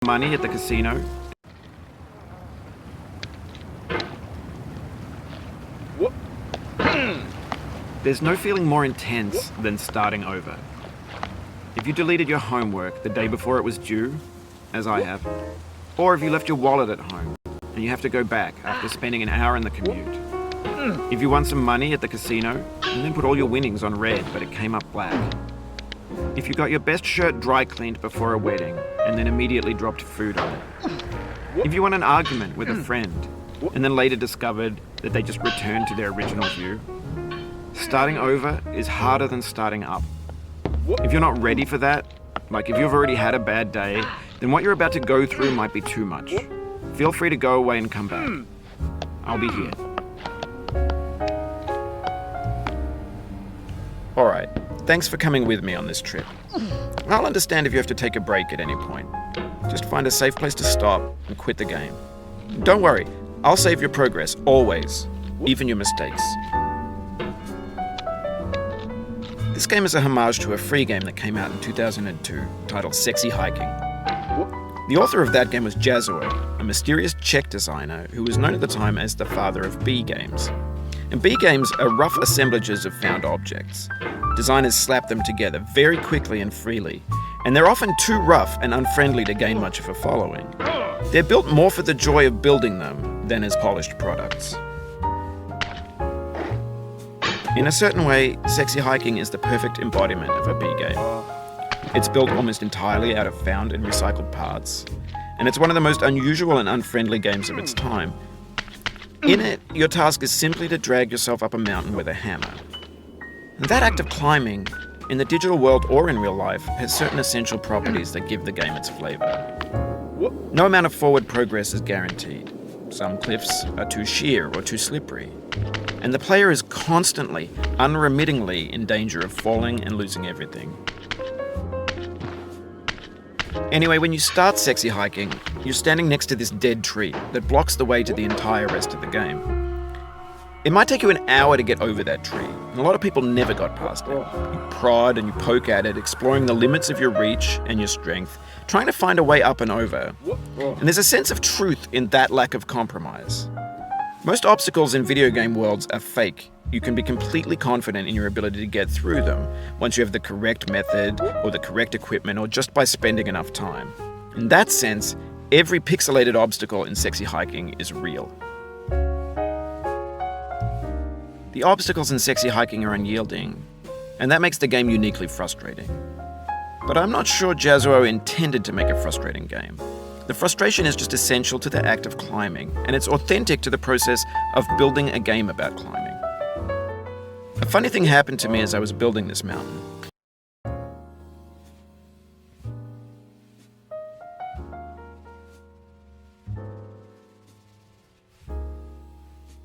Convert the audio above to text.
money at the casino? There's no feeling more intense than starting over. If you deleted your homework the day before it was due, as I have, or if you left your wallet at home and you have to go back after spending an hour in the commute. If you won some money at the casino and then put all your winnings on red but it came up black. If you got your best shirt dry cleaned before a wedding and then immediately dropped food on it. If you won an argument with a friend and then later discovered that they just returned to their original view. Starting over is harder than starting up. If you're not ready for that, like if you've already had a bad day, then what you're about to go through might be too much. Feel free to go away and come back. I'll be here. Alright, thanks for coming with me on this trip. I'll understand if you have to take a break at any point. Just find a safe place to stop and quit the game. Don't worry, I'll save your progress, always, even your mistakes. This game is a homage to a free game that came out in 2002 titled Sexy Hiking. The author of that game was Jazuo, a mysterious Czech designer who was known at the time as the father of B games. And B games are rough assemblages of found objects. Designers slap them together very quickly and freely, and they're often too rough and unfriendly to gain much of a following. They're built more for the joy of building them than as polished products. In a certain way, Sexy Hiking is the perfect embodiment of a B game. It's built almost entirely out of found and recycled parts, and it's one of the most unusual and unfriendly games of its time. In it, your task is simply to drag yourself up a mountain with a hammer. And that act of climbing, in the digital world or in real life, has certain essential properties that give the game its flavor. No amount of forward progress is guaranteed. Some cliffs are too sheer or too slippery. And the player is constantly, unremittingly in danger of falling and losing everything. Anyway, when you start Sexy Hiking, you're standing next to this dead tree that blocks the way to the entire rest of the game. It might take you an hour to get over that tree, and a lot of people never got past it. You prod and you poke at it, exploring the limits of your reach and your strength, trying to find a way up and over. And there's a sense of truth in that lack of compromise. Most obstacles in video game worlds are fake. You can be completely confident in your ability to get through them once you have the correct method or the correct equipment or just by spending enough time. In that sense, every pixelated obstacle in Sexy Hiking is real. The obstacles in Sexy Hiking are unyielding, and that makes the game uniquely frustrating. But I'm not sure Jazuo intended to make a frustrating game. The frustration is just essential to the act of climbing, and it's authentic to the process of building a game about climbing. A funny thing happened to me as I was building this mountain.